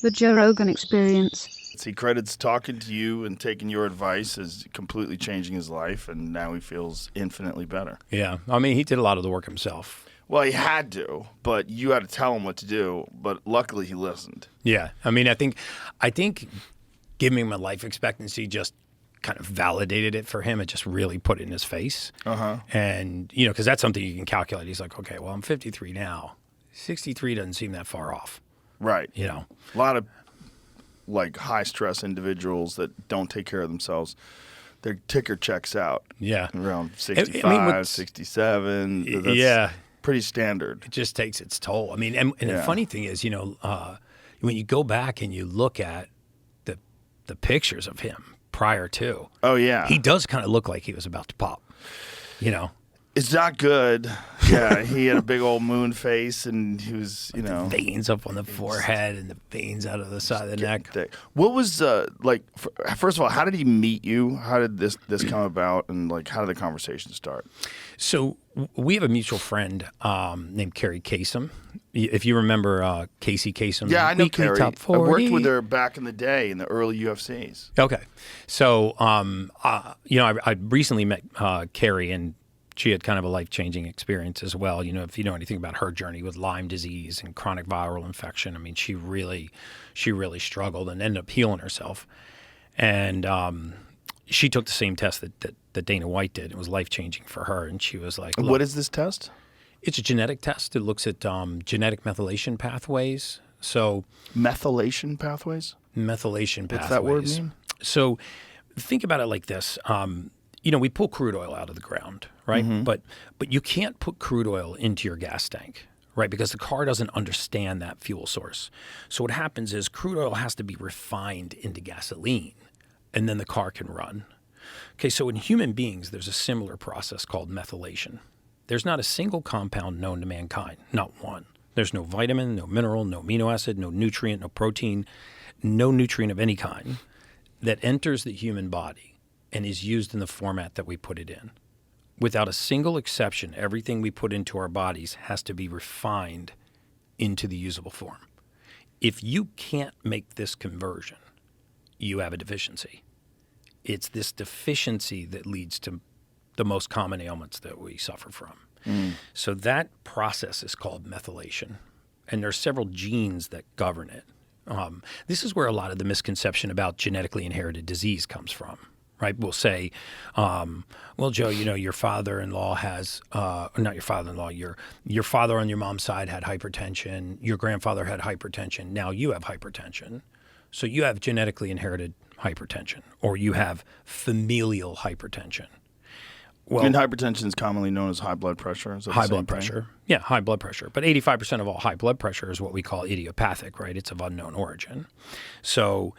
The Joe Rogan Experience. He credits talking to you and taking your advice as completely changing his life, and now he feels infinitely better. Yeah. I mean, he did a lot of the work himself. Well, he had to, but you had to tell him what to do, but luckily he listened. Yeah. I mean, I think giving him a life expectancy just kind of validated it for him. It just really put it in his face. Uh-huh. And, because that's something you can calculate. He's like, okay, well, I'm 53 now. 63 doesn't seem that far off. Right. A lot of high stress individuals that don't take care of themselves, their ticker checks out. Yeah. Around 65, 67. That's pretty standard. It just takes its toll. I mean, and the funny thing is, when you go back and you look at the pictures of him prior to. Oh, yeah. He does kind of look like he was about to pop, It's not good. Yeah, he had a big old moon face, and he was, the veins up on the forehead and the veins out of the side of the neck. Thick. What was first of all, how did he meet you? How did this come about, and how did the conversation start? So we have a mutual friend named Carrie Kasem. If you remember Casey Kasem, yeah, I know Weekly Carrie. Top I 40. worked with her back in the day in the early UFCs. Okay, so I recently met Carrie, and she had kind of a life-changing experience as well. If you know anything about her journey with Lyme disease and chronic viral infection, I mean, she really struggled and ended up healing herself. And she took the same test that Dana White did. It was life-changing for her, and she was like, "What is this test?" It's a genetic test. It looks at genetic methylation pathways. So methylation pathways? Methylation pathways. What's that word mean? So think about it like this. We pull crude oil out of the ground, right? Mm-hmm. But you can't put crude oil into your gas tank, right? Because the car doesn't understand that fuel source. So what happens is crude oil has to be refined into gasoline, and then the car can run. Okay, so in human beings, there's a similar process called methylation. There's not a single compound known to mankind, not one. There's no vitamin, no mineral, no amino acid, no nutrient, no protein, no nutrient of any kind that enters the human body and is used in the format that we put it in. Without a single exception, everything we put into our bodies has to be refined into the usable form. If you can't make this conversion, you have a deficiency. It's this deficiency that leads to the most common ailments that we suffer from. So that process is called methylation, and there are several genes that govern it. This is where a lot of the misconception about genetically inherited disease comes from, right? We'll say, well, Joe, your father-in-law has, not your father-in-law, your father on your mom's side had hypertension, your grandfather had hypertension, now you have hypertension. So you have genetically inherited hypertension, or you have familial hypertension. Well, and hypertension is commonly known as high blood pressure. Is that high blood pressure. Yeah, high blood pressure. But 85% of all high blood pressure is what we call idiopathic, right? It's of unknown origin. So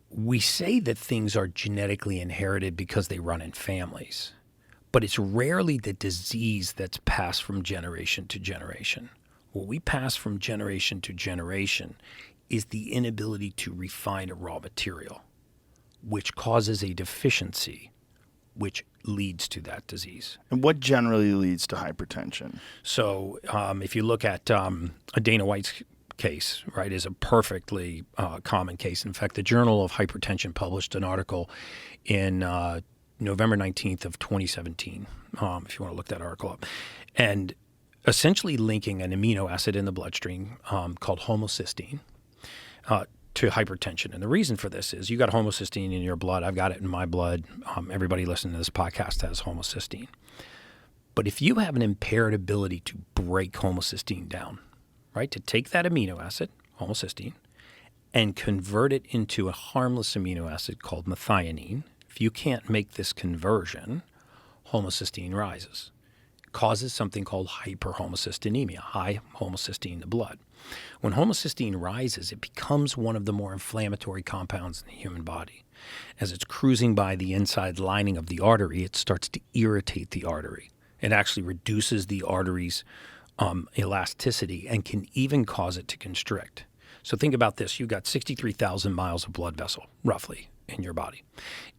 we say that things are genetically inherited because they run in families. But it's rarely the disease that's passed from generation to generation. What we pass from generation to generation is the inability to refine a raw material, which causes a deficiency, which leads to that disease. And what generally leads to hypertension? So if you look at a Dana White's case, right, is a perfectly common case. In fact, the Journal of Hypertension published an article in November 19th of 2017, if you want to look that article up, and essentially linking an amino acid in the bloodstream called homocysteine to hypertension. And the reason for this is you got homocysteine in your blood. I've got it in my blood. Everybody listening to this podcast has homocysteine. But if you have an impaired ability to break homocysteine down, right, to take that amino acid, homocysteine, and convert it into a harmless amino acid called methionine, if you can't make this conversion, homocysteine rises. It causes something called hyperhomocystinemia, high homocysteine in the blood. When homocysteine rises, it becomes one of the more inflammatory compounds in the human body. As it's cruising by the inside lining of the artery, it starts to irritate the artery. It actually reduces the artery's elasticity and can even cause it to constrict. So think about this. You've got 63,000 miles of blood vessel, roughly, in your body.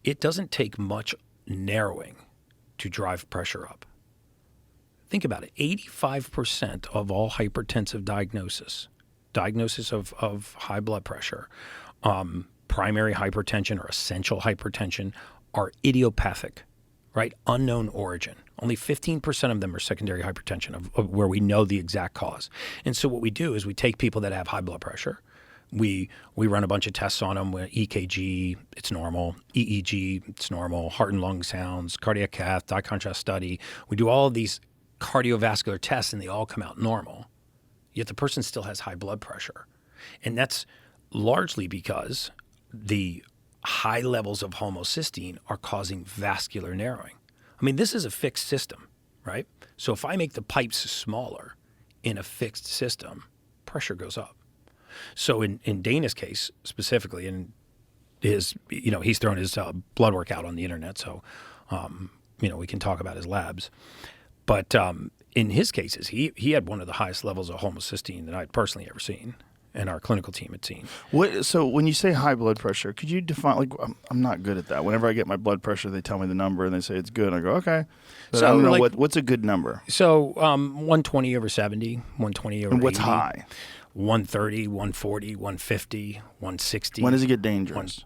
It doesn't take much narrowing to drive pressure up. Think about it. 85% of all hypertensive diagnosis diagnosis of high blood pressure, primary hypertension or essential hypertension, are idiopathic, right? Unknown origin. Only 15% of them are secondary hypertension, of where we know the exact cause. And so what we do is we take people that have high blood pressure. We run a bunch of tests on them. EKG, it's normal. EEG, it's normal. Heart and lung sounds, cardiac cath, dye contrast study. We do all of these cardiovascular tests, and they all come out normal. Yet the person still has high blood pressure. And that's largely because the high levels of homocysteine are causing vascular narrowing. I mean, this is a fixed system, right? So if I make the pipes smaller in a fixed system, pressure goes up. So in Dana's case specifically, and he's thrown his blood work out on the internet, so we can talk about his labs. But in his cases, he had one of the highest levels of homocysteine that I'd personally ever seen, and our clinical team had seen. So when you say high blood pressure, could you define, like, I'm not good at that. Whenever I get my blood pressure, they tell me the number and they say it's good. And I go, okay. But So, I don't know, like- what's a good number? So 120 over 70, 120 over And what's 80, high? 130, 140, 150, 160. When does it get dangerous?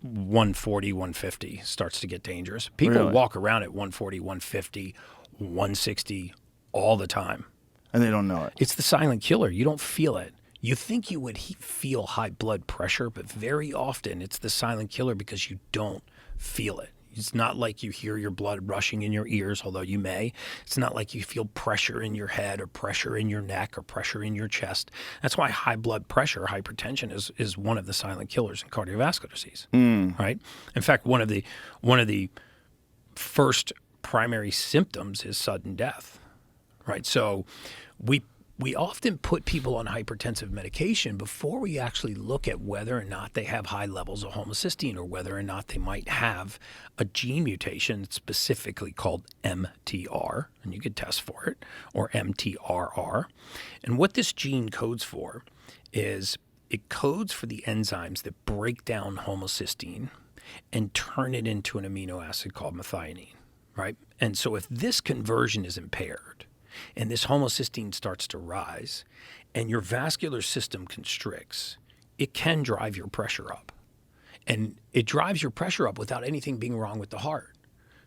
140, 150 starts to get dangerous. People Really? walk around at 140, 150, 160 all the time. And they don't know it. It's the silent killer. You don't feel it. You think you would feel high blood pressure, but very often it's the silent killer because you don't feel it. It's not like you hear your blood rushing in your ears, although you may. It's not like you feel pressure in your head or pressure in your neck or pressure in your chest. That's why high blood pressure, hypertension, is one of the silent killers in cardiovascular disease, right? In fact, one of the first primary symptoms is sudden death, right? So we often put people on hypertensive medication before we actually look at whether or not they have high levels of homocysteine or whether or not they might have a gene mutation specifically called MTR, and you could test for it, or MTRR. And what this gene codes for is it codes for the enzymes that break down homocysteine and turn it into an amino acid called methionine, right? And so if this conversion is impaired, and this homocysteine starts to rise, and your vascular system constricts, it can drive your pressure up. And it drives your pressure up without anything being wrong with the heart.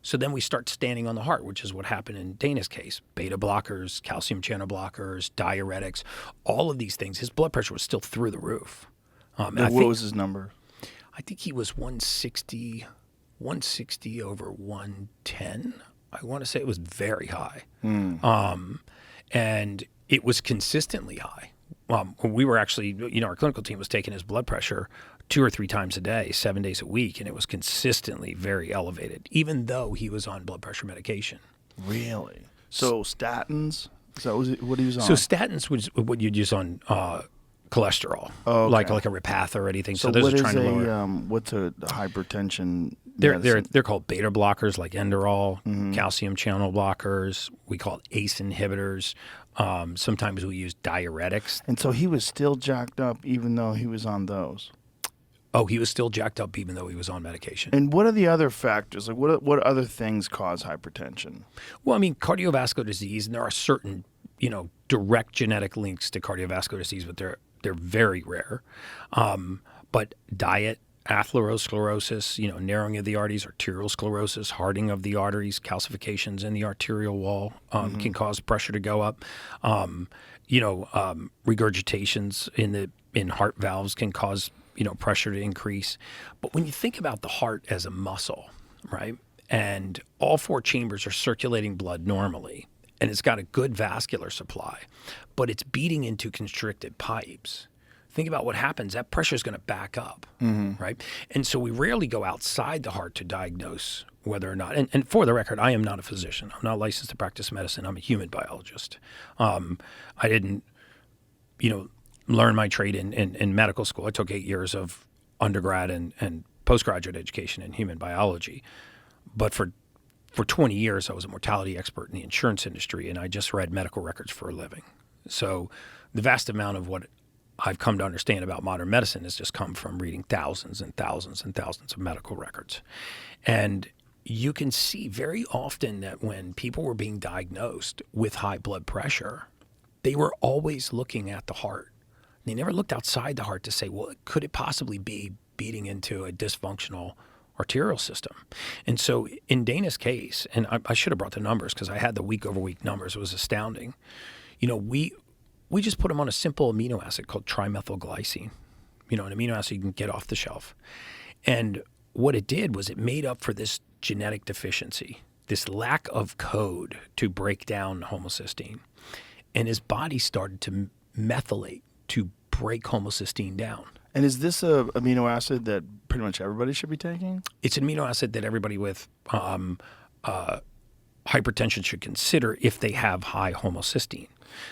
So then we start standing on the heart, which is what happened in Dana's case. Beta blockers, calcium channel blockers, diuretics, all of these things. His blood pressure was still through the roof. What was his number? I think he was 160 over 110. I want to say it was very high. And it was consistently high. We were actually, our clinical team was taking his blood pressure 2 or 3 times a day, 7 days a week, and it was consistently very elevated, even though he was on blood pressure medication. Really? So statins? Is that what he was on? So statins was what you'd use on cholesterol, Oh, okay. like a Repatha or anything. So what those are is trying to lower. what's a hypertension They're medicine? they're called beta blockers, like Enderol, Mm-hmm. calcium channel blockers. We call it ACE inhibitors. Sometimes we use diuretics. And so he was still jacked up even though he was on those. Oh, he was still jacked up even though he was on medication. And what are the other factors? Like what other things cause hypertension? Well, I mean, cardiovascular disease, and there are certain, direct genetic links to cardiovascular disease, but they're very rare. But diet, atherosclerosis, narrowing of the arteries, arterial sclerosis, hardening of the arteries, calcifications in the arterial wall can cause pressure to go up. Regurgitations in heart valves can cause pressure to increase. But when you think about the heart as a muscle, right, and all 4 chambers are circulating blood normally, and it's got a good vascular supply, but it's beating into constricted pipes. Think about what happens. That pressure is going to back up, right? And so we rarely go outside the heart to diagnose whether or not, and for the record, I am not a physician. I'm not licensed to practice medicine. I'm a human biologist. I didn't, learn my trade in medical school. I took 8 years of undergrad and postgraduate education in human biology. But for 20 years, I was a mortality expert in the insurance industry, and I just read medical records for a living. So the vast amount of what I've come to understand about modern medicine has just come from reading thousands and thousands and thousands of medical records. And you can see very often that when people were being diagnosed with high blood pressure, they were always looking at the heart They never looked outside the heart to say, well, could it possibly be beating into a dysfunctional arterial system? And so in Dana's case, and I should have brought the numbers because I had the week-over-week numbers. It was astounding. We just put him on a simple amino acid called trimethyl glycine, an amino acid you can get off the shelf. And what it did was it made up for this genetic deficiency, this lack of code to break down homocysteine. And his body started to methylate to break homocysteine down. And is this a amino acid that pretty much everybody should be taking? It's an amino acid that everybody with hypertension should consider if they have high homocysteine.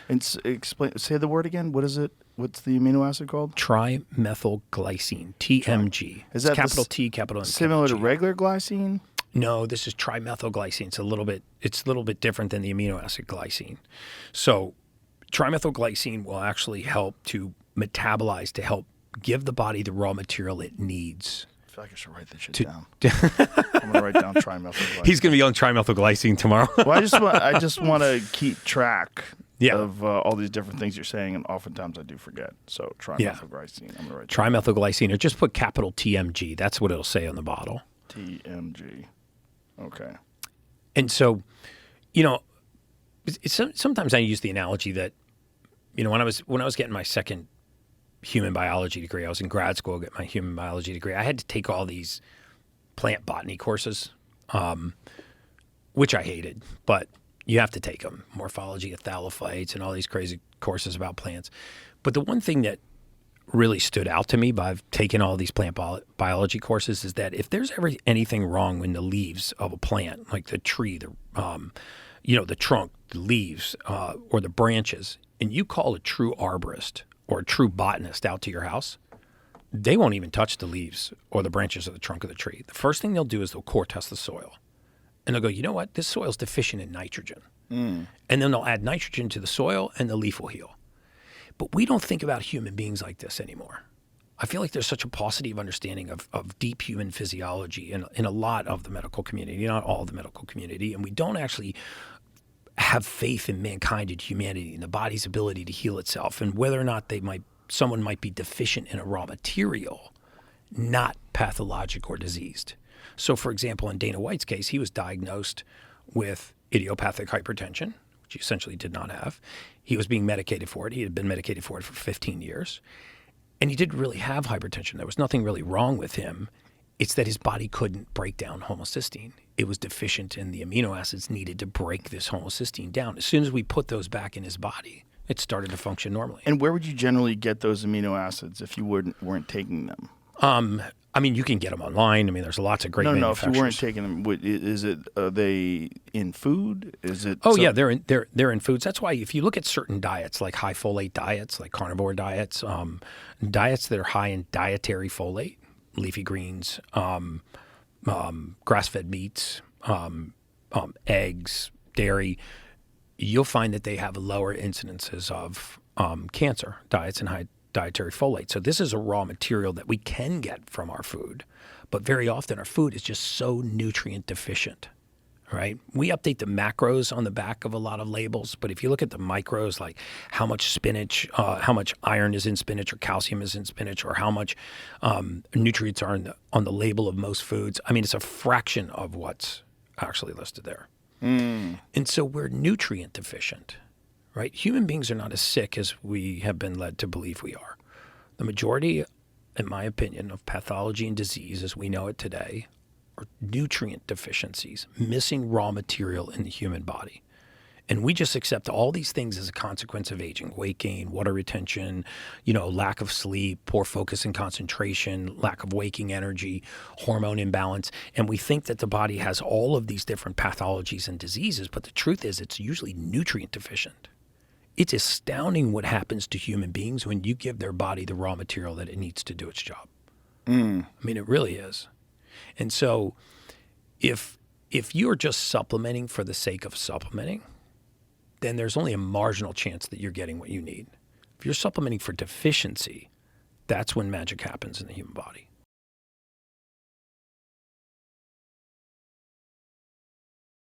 And say the word again. What is it? What's the amino acid called? Trimethyl glycine, TMG. Is that it's capital T, capital M, similar to capital G. regular glycine? No, this is trimethyl glycine. It's a little bit different than the amino acid glycine. So trimethyl glycine will actually help to metabolize, to help give the body the raw material it needs. I feel like I should write this shit down. I'm gonna write down trimethyl glycine. He's gonna be on trimethyl glycine tomorrow. Well, I just want to keep track of all these different things you're saying, and oftentimes I do forget. So trimethyl glycine. I'm gonna write trimethyl glycine, or just put capital TMG. That's what it'll say on the bottle. TMG. Okay. And so, sometimes I use the analogy that, when I was getting my second human biology degree, I was in grad school getting my human biology degree. I had to take all these plant botany courses, which I hated, but you have to take them. Morphology of thallophytes and all these crazy courses about plants. But the one thing that really stood out to me by taking all these plant biology courses is that if there's ever anything wrong in the leaves of a plant, like the tree, the trunk, the leaves, or the branches, and you call a true arborist or a true botanist out to your house, they won't even touch the leaves or the branches of the trunk of the tree. The first thing they'll do is they'll core test the soil. And they'll go, you know what? This soil's deficient in nitrogen. And then they'll add nitrogen to the soil and the leaf will heal. But we don't think about human beings like this anymore. I feel like there's such a paucity of understanding of deep human physiology in a lot of the medical community, not all the medical community. And we don't actually have faith in mankind and humanity and the body's ability to heal itself, and whether or not someone might be deficient in a raw material, not pathologic or diseased. So, for example, in Dana White's case, he was diagnosed with idiopathic hypertension, which he essentially did not have. He was being medicated for it. He had been medicated for it for 15 years. And he didn't really have hypertension. There was nothing really wrong with him. It's that his body couldn't break down homocysteine. It was deficient in the amino acids needed to break this homocysteine down. As soon as we put those back in his body, it started to function normally. And where would you generally get those amino acids if you weren't taking them? You can get them online. There's lots of great manufacturers. No, if you weren't taking them, are they in food? Is it? Oh, yeah, they're in foods. That's why if you look at certain diets, like high folate diets, like carnivore diets, diets that are high in dietary folate, leafy greens, grass-fed meats, eggs, dairy, you'll find that they have lower incidences of cancer diets and high dietary folate. So this is a raw material that we can get from our food, but very often our food is just so nutrient deficient, right? We update the macros on the back of a lot of labels, but if you look at the micros, like how much spinach, how much iron is in spinach or calcium is in spinach, or how much nutrients are on the label of most foods, it's a fraction of what's actually listed there. And so we're nutrient deficient. Right? Human beings are not as sick as we have been led to believe we are. The majority, in my opinion, of pathology and disease as we know it today are nutrient deficiencies, missing raw material in the human body. And we just accept all these things as a consequence of aging: weight gain, water retention, lack of sleep, poor focus and concentration, lack of waking energy, hormone imbalance. And we think that the body has all of these different pathologies and diseases, but the truth is it's usually nutrient deficient. It's astounding what happens to human beings when you give their body the raw material that it needs to do its job. It really is. And so if you're just supplementing for the sake of supplementing, then there's only a marginal chance that you're getting what you need. If you're supplementing for deficiency, that's when magic happens in the human body.